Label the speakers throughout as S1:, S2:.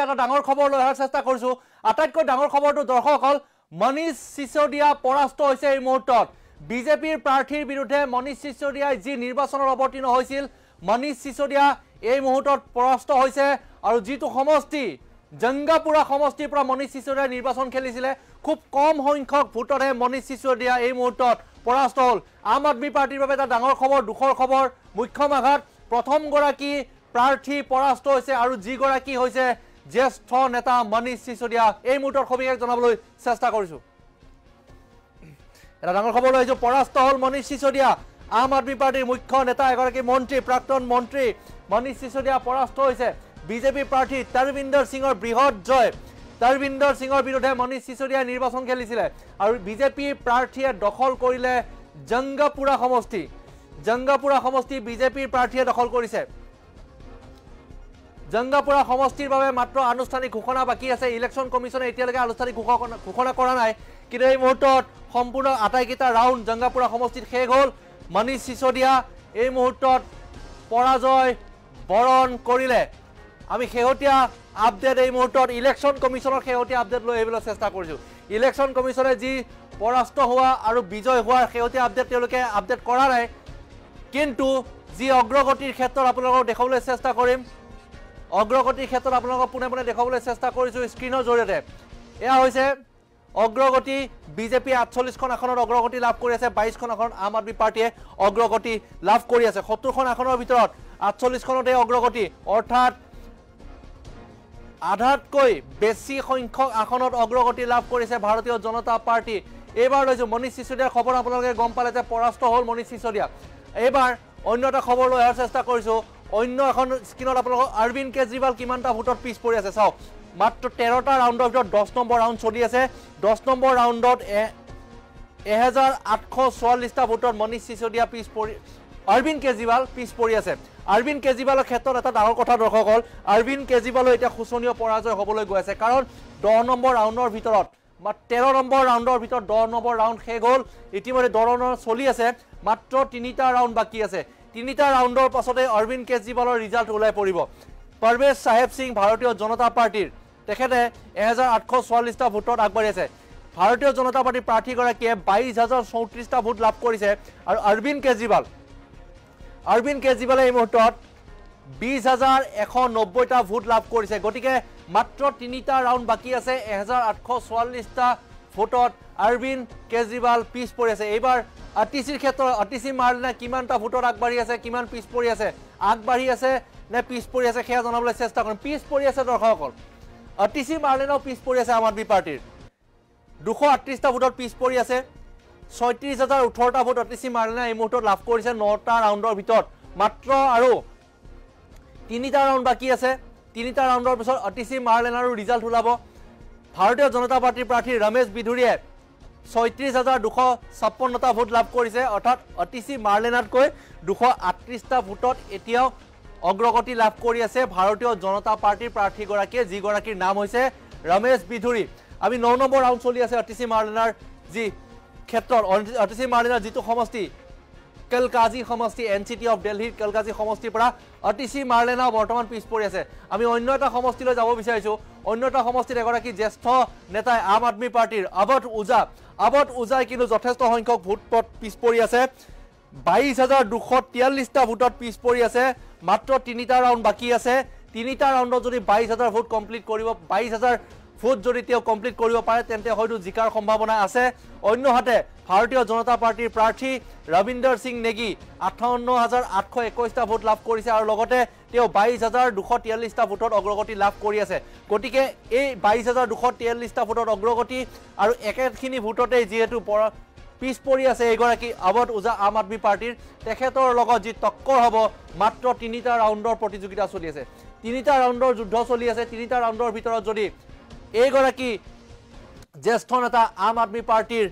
S1: এটা ডাঙৰ খবৰ লৈ অহাৰ চেষ্টা কৰিছো আটাইতকৈ ডাঙৰ খবৰটো দৰ্শকসকল মনীষ সিসোদিয়া পৰাস্ত হৈছে এই মুহূৰ্তত বিজেপিৰ প্ৰাৰ্থীৰ বিৰুদ্ধে মনীষ সিসোদিয়া যি নিৰ্বাচনৰ অৱতীৰ্ণ হৈছিল মনীষ সিসোদিয়া এই মুহূৰ্তত পৰাস্ত হৈছে আৰু যিটো সমষ্টি জংগাপুৰা সমষ্টিৰ পৰা মনীষ সিসোদিয়া নিৰ্বাচন খেলিছিলে খুব কম সংখ্যক ভোটৰে মনীষ সিসোদিয়া এই মুহূৰ্তত পৰাস্ত হ'ল আম আদমি পাৰ্টিৰ বাবে এটা ডাঙৰ খবৰ দুখৰ খবৰ মুখ্যম আঘাত প্ৰথম গৰাকী প্ৰাৰ্থী পৰাস্ত হৈছে আৰু যি গৰাকী হৈছে জ্যেষ্ঠ নেতা মনীষ সিসোদিয়া এই মুহূৰ্তত সবিশেষ জনাবলৈ চেষ্টা কৰিছো এটা ডাঙৰ খবৰ লৈ আহিছো পৰাস্ত হ'ল মনীষ সিসোদিয়া আম আদমি পাৰ্টিৰ মুখ্য নেতা এগৰাকী মন্ত্ৰী প্ৰাক্তন মন্ত্ৰী মনীষ সিসোদিয়া পৰাস্ত হৈছে বিজেপি প্ৰাৰ্থী তৰবিন্দৰ সিঙৰ বৃহৎ জয় তৰবিন্দৰ সিঙৰ বিৰুদ্ধে মনীষ সিসোদিয়া নিৰ্বাচন খেলিছিলে আৰু বিজেপি প্ৰাৰ্থীয়ে দখল কৰিলে জংগাপুৰা সমষ্টি বিজেপিৰ প্ৰাৰ্থীয়ে দখল কৰিছে জংগাপুৰা সমষ্টিৰ বাবে মাত্ৰ আনুষ্ঠানিক ঘোষণা বাকি আছে ইলেকশন কমিশনে এতিয়ালৈকে আনুষ্ঠানিক ঘোষণা কৰা নাই কিন্তু এই মুহূৰ্তত সম্পূৰ্ণ আটাইকেইটা ৰাউণ্ড জংগাপুৰা সমষ্টিত শেষ হ'ল মনীষ সিসোদিয়া এই মুহূৰ্তত পৰাজয় বৰণ কৰিলে আমি শেহতীয়া আপডেট এই মুহূৰ্তত ইলেকশন কমিশনৰ শেহতীয়া আপডেট লৈ আহিবলৈ চেষ্টা কৰিছো ইলেকশন কমিশনে যি পৰাস্ত হোৱা আৰু বিজয় হোৱাৰ শেহতীয়া আপডেট তেওঁলোকে আপডেট কৰা নাই কিন্তু যি অগ্ৰগতিৰ ক্ষেত্ৰত আপোনালোকক দেখাবলৈ চেষ্টা কৰিম অগ্ৰগতিৰ ক্ষেত্ৰত আপোনালোকক পুনে পুনে দেখাবলৈ চেষ্টা কৰিছো স্ক্ৰীনৰ জৰিয়তে এয়া হৈছে অগ্ৰগতি বিজেপি ৪৮খন আসনত অগ্ৰগতি লাভ কৰি আছে ২২খন আসনত আম আদমি পাৰ্টিয়ে অগ্ৰগতি লাভ কৰি আছে ৭০খন আসনৰ ভিতৰত ৪৮খনতে অগ্ৰগতি অৰ্থাৎ আধাতকৈ বেছি সংখ্যক আসনত অগ্ৰগতি লাভ কৰিছে ভাৰতীয় জনতা পাৰ্টি এইবাৰ লৈছো মনীষ সিসোদিয়াৰ খবৰ আপোনালোকে গম পালে যে পৰাস্ত হ'ল মনীষ সিসোদিয়া এইবাৰ অন্য এটা খবৰ লৈ অহাৰ চেষ্টা কৰিছো অন্য এখন স্ক্ৰীনত আপোনালোকক অৰবিন্দ কেজৰিৱাল কিমানটা ভোটত পিছ পৰি আছে চাওক মাত্ৰ ১৩টা ৰাউণ্ডৰ ভিতৰত ১০ নম্বৰ ৰাউণ্ড চলি আছে ১০ নম্বৰ ৰাউণ্ডত ১৮৪৪টা ভোটত মনীষ সিসোদিয়া পিছ পৰি অৰবিন্দ কেজৰিৱাল পিছ পৰি আছে অৰবিন্দ কেজৰিৱালৰ ক্ষেত্ৰত এটা ডাঙৰ কথা দৰ্শকসকল অৰবিন্দ কেজৰিৱালৰ এতিয়া শোচনীয় পৰাজয় হ'বলৈ গৈ আছে কাৰণ ১০ নম্বৰ ৰাউণ্ডৰ ভিতৰত ১৩ নম্বৰ ৰাউণ্ডৰ ভিতৰত ১০ নম্বৰ ৰাউণ্ড শেষ হ'ল ইতিমধ্যে ১০ ৰাউণ্ড চলি আছে মাত্ৰ ৩টা ৰাউণ্ড বাকী আছে ৩টা ৰাউণ্ডৰ পাছতে অৰবিন্দ কেজৰিৱালৰ ৰিজাল্ট ওলাই পৰিব পাৰভেজ চাহেব সিং ভাৰতীয় জনতা পাৰ্টিৰ তেখেতে ১৮৪৪টা ভোটত আগবাঢ়ি আছে ভাৰতীয় জনতা পাৰ্টিৰ প্ৰাৰ্থীগৰাকীয়ে ২২,০৩৪টা ভোট লাভ কৰিছে আৰু অৰবিন্দ কেজৰিৱালে এই মুহূৰ্তত ২০,১৯০টা ভোট লাভ কৰিছে গতিকে মাত্ৰ ৩টা ৰাউণ্ড বাকী আছে ১৮৪৪টা ভোটত অৰবিন্দ কেজৰিৱাল পিছ পৰি আছে এইবাৰ আৰটিচিৰ ক্ষেত্ৰত আৰটিচি মাৰ্লেনা কিমানটা ভোটত আগবাঢ়ি আছে কিমান পিছ পৰি আছে আগবাঢ়ি আছে নে পিছ পৰি আছে সেয়া জনাবলৈ চেষ্টা কৰিম পিছ পৰি আছে দৰ্শকসকল আৰটিচি মাৰ্লেনাও পিছ পৰি আছে আম আদমি পাৰ্টিৰ ২৩৮টা ভোটত পিছ পৰি আছে ৩৬,০১৮টা ভোট আৰটিচি মাৰ্লেনা এই মুহূৰ্তত লাভ কৰিছে ৯টা ৰাউণ্ডৰ ভিতৰত মাত্ৰ আৰু ৩টা ৰাউণ্ড বাকী আছে ৩টা ৰাউণ্ডৰ পিছত আৰটিচি মাৰ্লেনাৰো ৰিজাল্ট ওলাব ভাৰতীয় জনতা পাৰ্টিৰ প্ৰাৰ্থী ৰমেশ বিধুৰীয়ে ৩৬,২৫৬টা ভোট লাভ কৰিছে অৰ্থাৎ আৰটিচি মাৰ্লেনাতকৈ ২৩৮টা ভোটত এতিয়াও অগ্ৰগতি লাভ কৰি আছে ভাৰতীয় জনতা পাৰ্টিৰ প্ৰাৰ্থীগৰাকীয়ে যিগৰাকীৰ নাম হৈছে ৰমেশ বিধুৰী আমি ৯ নম্বৰ ৰাউণ্ড চলি আছে আৰটিচি মাৰ্লেনাৰ যি ক্ষেত্ৰত আৰটিচি মাৰ্লেনাৰ যিটো সমষ্টি কেলকাজি সমষ্টি এনচিটি অফ দিল্লীৰ কেলকাজি সমষ্টিৰ পৰা আৰটিচি মাৰ্লেনা বৰ্তমান পিছ পৰি আছে আমি অন্য এটা সমষ্টিলৈ যাব বিচাৰিছো অন্য এটা সমষ্টিত এগৰাকী জ্যেষ্ঠ নেতাই আম আদমি পাৰ্টিৰ আবদ উজাই কিন্তু যথেষ্ট সংখ্যক ভোট পিছ পৰি আছে ২২,২৪৩টা ভোটত পিছ পৰি আছে মাত্ৰ ৩টা ৰাউণ্ড বাকী আছে ৩টা ৰাউণ্ডত যদি ২২,০০০ ভোট কমপ্লিট কৰিব ২২,০০০ ভোট যদি তেওঁ কমপ্লিট কৰিব পাৰে তেন্তে হয়তো জিকাৰ সম্ভাৱনা আছে অন্যহাতে ভাৰতীয় জনতা পাৰ্টিৰ প্ৰাৰ্থী ৰবিন্দৰ সিং নেগী ৫৮,৮২১টা ভোট লাভ কৰিছে আৰু লগতে তেওঁ ২২,২৪৩টা ভোটত অগ্ৰগতি লাভ কৰি আছে গতিকে এই ২২,২৪৩টা ভোটত অগ্ৰগতি আৰু একেখিনি ভোটতে যিহেতু পিছ পৰি আছে এইগৰাকী আবদ উজা আম আদমি পাৰ্টিৰ তেখেতৰ লগত যি টক্কৰ হ'ব মাত্ৰ ৩টা ৰাউণ্ডৰ প্ৰতিযোগিতা চলি আছে ৩টা ৰাউণ্ডৰ যুদ্ধ চলি আছে ৩টা ৰাউণ্ডৰ ভিতৰত যদি এইগৰাকী জ্যেষ্ঠ নেতা আম আদমি পাৰ্টিৰ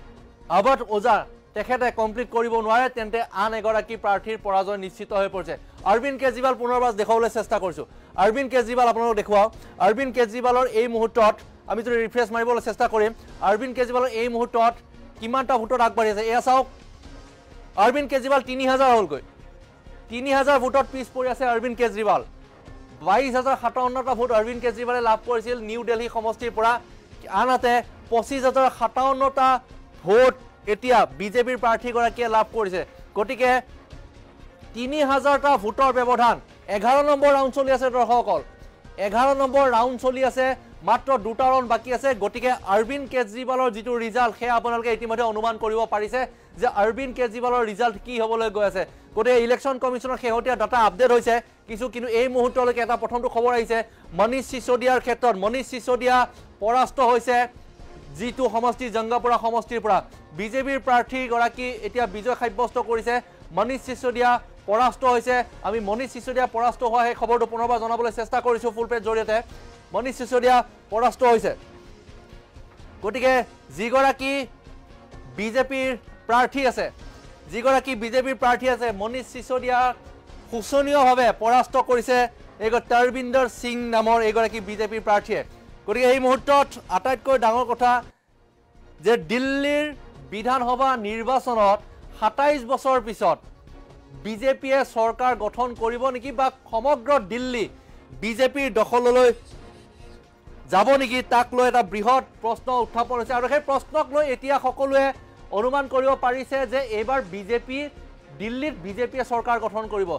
S1: আবদ উজা তেখেতে কমপ্লিট কৰিব নোৱাৰে তেন্তে আন এগৰাকী প্ৰাৰ্থীৰ পৰাজয় নিশ্চিত হৈ পৰিছে অৰবিন্দ কেজৰিৱাল পুনৰবাৰ দেখাবলৈ চেষ্টা কৰিছো অৰবিন্দ কেজৰিৱাল আপোনালোকক দেখুৱাও অৰবিন্দ কেজৰিৱালৰ এই মুহূৰ্তত আমি যদি ৰিফ্ৰেছ মাৰিবলৈ চেষ্টা কৰিম অৰবিন্দ কেজৰিৱালৰ এই মুহূৰ্তত কিমানটা ভোটত আগবাঢ়ি আছে এয়া চাওক অৰবিন্দ কেজৰিৱাল ৩,০০০ হ'লগৈ ৩,০০০ ভোটত পিছ পৰি আছে অৰবিন্দ কেজৰিৱাল 22,057টা ভোট অৰবিন্দ কেজৰিৱালে লাভ কৰিছিল নিউ দিল্লী সমষ্টিৰ পৰা আনহাতে 25,057টা ভোট এতিয়া বিজেপিৰ প্ৰাৰ্থীগৰাকীয়ে লাভ কৰিছে গতিকে 3,000টা ভোটৰ ব্যৱধান 11 নম্বৰ ৰাউণ্ড চলি আছে দৰ্শকসকল 11 নম্বৰ ৰাউণ্ড চলি আছে মাত্ৰ দুটা ৰাউণ্ড বাকি আছে গতিকে অৰবিন্দ কেজৰিৱালৰ যিটো ৰিজাল্ট হে আপোনালোকে ইতিমধ্যে অনুমান কৰিব পাৰিছে যে অৰবিন্দ কেজৰিৱালৰ ৰিজাল্ট কি হ'বলৈ গৈ আছে গতিকে ইলেকশ্যন কমিছনৰ শেহতীয়া ডাটা আপডেট হৈছে কিন্তু এই মুহূৰ্তলৈকে এটা প্ৰথমটো খবৰ আহিছে মনীষ সিসোদিয়াৰ ক্ষেত্ৰত মনীষ সিসোদিয়া পৰাস্ত হৈছে যিটো সমষ্টি জংগাপুৰা সমষ্টিৰ পৰা বিজেপিৰ প্ৰাৰ্থীগৰাকী এতিয়া বিজয় সাব্যস্ত কৰিছে মনীষ সিসোদিয়া পৰাস্ত হৈছে আমি মনীষ সিসোদিয়া পৰাস্ত হোৱা এই খবৰটো পুনৰবাৰ জনাবলৈ চেষ্টা কৰিছো ফুল পেজ জৰিয়তে মনীষ সিসোদিয়া পৰাস্ত হৈছে গতিকে যিগৰাকী বিজেপিৰ প্ৰাৰ্থী আছে মনীষ সিসোদিয়া শোচনীয়ভাৱে পৰাস্ত কৰিছে তৰবিন্দৰ সিং নামৰ এগৰাকী বিজেপিৰ প্ৰাৰ্থীয়ে গতিকে এই মুহূৰ্তত আটাইতকৈ ডাঙৰ কথা যে দিল্লীৰ বিধানসভা নিৰ্বাচনত 27 বছৰ পিছত বিজেপিয়ে চৰকাৰ গঠন কৰিব নেকি বা সমগ্ৰ দিল্লী বিজেপিৰ দখললৈ যাব নেকি তাক লৈ এটা বৃহৎ প্ৰশ্ন উত্থাপন হৈছে আৰু সেই প্ৰশ্নক লৈ এতিয়া সকলোৱে অনুমান কৰিব পাৰিছে যে এইবাৰ দিল্লীত বিজেপিয়ে চৰকাৰ গঠন কৰিব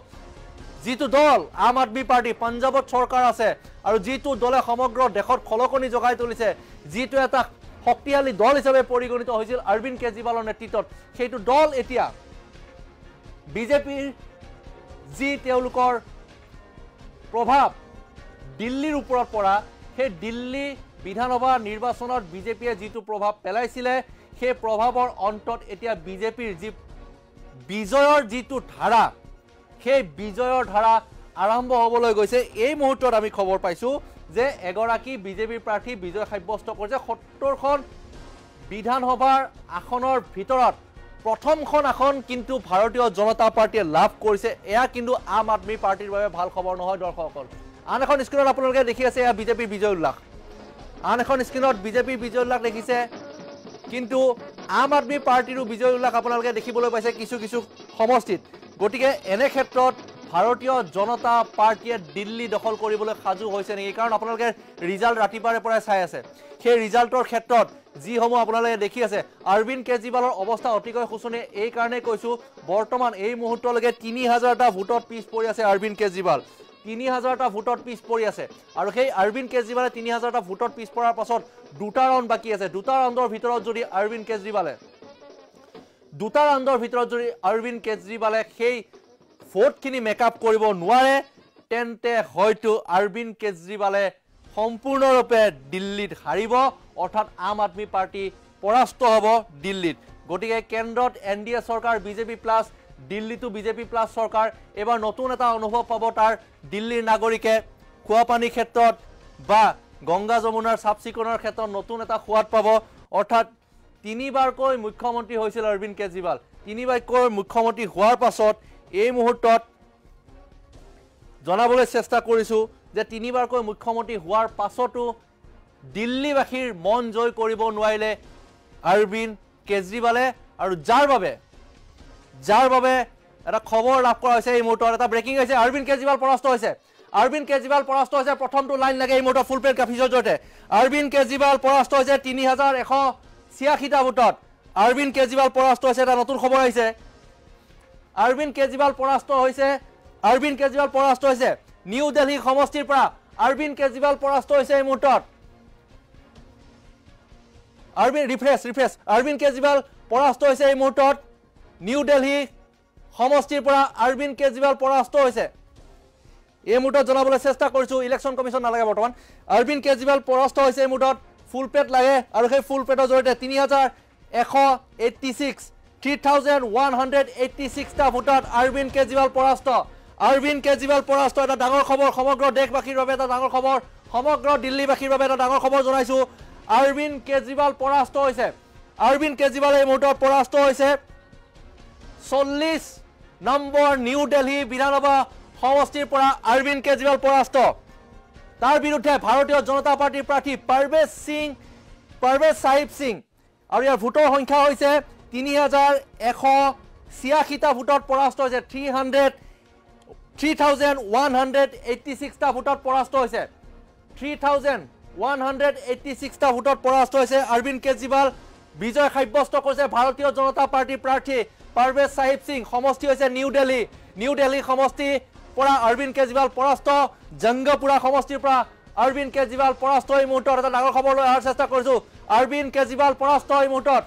S1: যিটো দল আম আদমি পাৰ্টি পঞ্জাবত চৰকাৰ আছে আৰু যিটো দলে সমগ্ৰ দেশত খলকনি জগাই তুলিছে যিটো এটা শক্তিশালী দল হিচাপে পৰিগণিত হৈছিল অৰবিন্দ কেজৰিৱালৰ নেতৃত্বত সেইটো দল এতিয়া বিজেপিৰ যি তেওঁলোকৰ প্ৰভাৱ দিল্লীৰ ওপৰত পৰা সেই দিল্লী বিধানসভা নিৰ্বাচনত বিজেপিয়ে যিটো প্ৰভাৱ পেলাইছিলে সেই প্ৰভাৱৰ অন্তত এতিয়া বিজেপিৰ যি বিজয়ৰ যিটো ধাৰা সেই বিজয়ৰ ধাৰা আৰম্ভ হ'বলৈ গৈছে এই মুহূৰ্তত আমি খবৰ পাইছো যে এগৰাকী বিজেপিৰ প্ৰাৰ্থী বিজয় সাব্যস্ত কৰিছে 70খন বিধানসভাৰ আসনৰ ভিতৰত প্ৰথমখন আসন কিন্তু ভাৰতীয় জনতা পাৰ্টিয়ে লাভ কৰিছে এয়া কিন্তু আম আদমি পাৰ্টিৰ বাবে ভাল খবৰ নহয় দৰ্শকসকল আন এখন স্ক্ৰীনত আপোনালোকে দেখি আছে এয়া বিজেপিৰ বিজয় উল্লাস আন এখন স্ক্ৰীনত বিজেপিৰ বিজয় উল্লাস দেখিছে কিন্তু আম আদমি পাৰ্টিৰো বিজয় উল্লাস আপোনালোকে দেখিবলৈ পাইছে কিছু সমষ্টিত গতিকে এনে ক্ষেত্ৰত ভাৰতীয় জনতা পাৰ্টিয়ে দিল্লী দখল কৰিবলৈ সাজু হৈছে নেকি কাৰণ আপোনালোকে ৰিজাল্ট ৰাতিপুৱাৰে পৰাই চাই আছে সেই ৰিজাল্টৰ ক্ষেত্ৰত যিসমূহ আপোনালোকে দেখি আছে অৰবিন্দ কেজৰিৱালৰ অৱস্থা অতিকৈ শোচনীয় এই কাৰণে কৈছো বৰ্তমান এই মুহূৰ্তলৈকে 3,000টা ভোটত পিছ পৰি আছে অৰবিন্দ কেজৰিৱাল 3,000টা ভোটত পিছ পৰি আছে আৰু সেই অৰবিন্দ কেজৰিৱালে 3,000টা ভোটত পিছ পৰাৰ পাছত দুটা ৰাউণ্ড বাকি আছে দুটা ৰাউণ্ডৰ ভিতৰত যদি অৰবিন্দ কেজৰিৱালে সেই ভোটখিনি মেকআপ কৰিব নোৱাৰে তেন্তে হয়তো অৰবিন্দ কেজৰিৱালে সম্পূৰ্ণৰূপে দিল্লীত হাৰিব অৰ্থাৎ আম আদমি পাৰ্টি পৰাস্ত হ'ব দিল্লীত গতিকে কেন্দ্ৰত এনডিএ চৰকাৰ বিজেপি প্লাছ দিল্লীতো বিজেপি প্লাছ চৰকাৰ এবাৰ নতুন এটা অনুভৱ পাব তাৰ দিল্লীৰ নাগৰিকে খোৱাপানীৰ ক্ষেত্ৰত বা গংগা যমুনাৰ চাফ চিকুণৰ ক্ষেত্ৰত নতুন এটা সোৱাদ পাব অৰ্থাৎ তিনিবাৰকৈ মুখ্যমন্ত্ৰী হৈছিল অৰবিন্দ কেজৰিৱাল তিনিবাৰকৈ মুখ্যমন্ত্ৰী হোৱাৰ পাছত এই মুহূৰ্তত জনাবলৈ চেষ্টা কৰিছো যে তিনিবাৰকৈ মুখ্যমন্ত্ৰী হোৱাৰ পাছতো দিল্লীবাসীৰ মন জয় কৰিব নোৱাৰিলে অৰবিন্দ কেজৰিৱালে আৰু যাৰ বাবে এটা খবৰ লাভ কৰা হৈছে এই মুহূৰ্তত এটা ব্ৰেকিং হৈছে অৰবিন্দ কেজৰিৱাল পৰাস্ত হৈছে প্ৰথমটো লাইন লাগে এই মুহূৰ্তত ফুল পেজ গ্ৰাফিক্সৰ জৰিয়তে অৰবিন্দ কেজৰিৱাল পৰাস্ত হৈছে 3,186টা ভোটত অৰবিন্দ কেজৰিৱাল পৰাস্ত হৈছে এটা নতুন খবৰ আহিছে অৰবিন্দ কেজৰিৱাল পৰাস্ত হৈছে নিউ দিল্লী সমষ্টিৰ পৰা অৰবিন্দ কেজৰিৱাল পৰাস্ত হৈছে এই মুহূৰ্তত অৰবিন্দ কেজৰিৱাল পৰাস্ত হৈছে এই মুহূৰ্তত নিউ দিল্লী সমষ্টিৰ পৰা অৰবিন্দ কেজৰিৱাল পৰাস্ত হৈছে এই মুহূৰ্তত জনাবলৈ চেষ্টা কৰিছো ইলেকশ্যন কমিছন নালাগে বৰ্তমান অৰবিন্দ কেজৰিৱাল পৰাস্ত হৈছে এই মুহূৰ্তত ফুল প্লেট লাগে আৰু সেই ফুল প্লেটৰ জৰিয়তে 3,186টা ভোটত অৰবিন্দ কেজৰিৱাল পৰাস্ত এটা ডাঙৰ খবৰ সমগ্ৰ দেশবাসীৰ বাবে এটা ডাঙৰ খবৰ সমগ্ৰ দিল্লীবাসীৰ বাবে এটা ডাঙৰ খবৰ জনাইছো অৰবিন্দ কেজৰিৱাল পৰাস্ত হৈছে অৰবিন্দ কেজৰিৱাল এই মুহূৰ্তত পৰাস্ত হৈছে 40 নম্বৰ নিউ দিল্লী বিধানসভা সমষ্টিৰ পৰা অৰবিন্দ কেজৰিৱাল পৰাস্ত তাৰ বিৰুদ্ধে ভাৰতীয় জনতা পাৰ্টিৰ প্ৰাৰ্থী পাৰভেজ সাহিব সিং আৰু ইয়াৰ ভোটৰ সংখ্যা হৈছে 3,186টা ভোটত পৰাস্ত হৈছে 3186টা ভোটত পৰাস্ত হৈছে 3186টা ভোটত পৰাস্ত হৈছে অৰবিন্দ কেজৰিৱাল বিজয় সাব্যস্ত কৰিছে ভাৰতীয় জনতা পাৰ্টিৰ প্ৰাৰ্থী পাৰভেজ সাহিব সিং সমষ্টি হৈছে নিউ দিল্লী সমষ্টি পৰা অৰবিন্দ কেজৰিৱাল পৰাস্ত জংগপুৰা সমষ্টিৰ পৰা অৰবিন্দ কেজৰিৱাল পৰাস্ত এই মুহূৰ্তত এটা ডাঙৰ খবৰ লৈ অহাৰ চেষ্টা কৰিছো অৰবিন্দ কেজৰিৱাল পৰাস্ত এই মুহূৰ্তত